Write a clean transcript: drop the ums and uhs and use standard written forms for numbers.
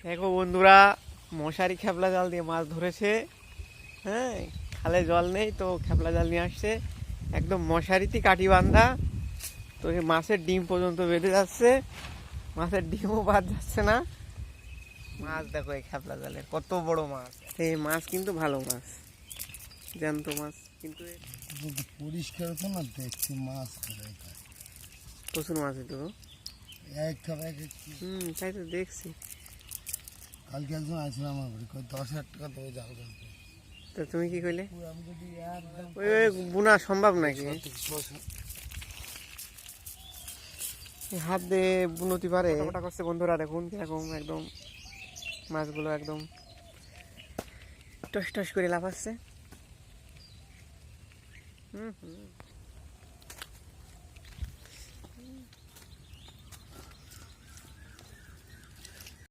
দেখো বন্ধুরা, মশারি খেপলা জাল দিয়ে মাছ ধরেছে। হ্যাঁ, খালে জল নেই তো খেপলা জাল নিয়ে আসছে, একদম মশারিতে কাটি বান্ধা। তো এই মাছের ডিম পর্যন্ত বেঁধে যাচ্ছে, মাছের ডিমও বাদ যাচ্ছে না। মাছ দেখো এই খেপলা জালে কত বড় মাছ। এই মাছ কিন্তু ভালো মাছ, জ্যান্ত মাছ, কিন্তু পরিষ্কার তো না, দেখছি মাছ প্রচুর মাছ হতো। তাই তো দেখছি। কালকে একজন আসছিল আমার বাড়ি, 10,000 টাকা দেবে জাল জানতে। তো তুমি কি কইলে? ওই বোনা সম্ভব নাকি? হাত দিয়ে বুনতি পারে? ওটা করছে বন্ধুরা, দেখুন কিরকম একদম মাছগুলো একদম টস টস করে লাফাচ্ছে। হুম।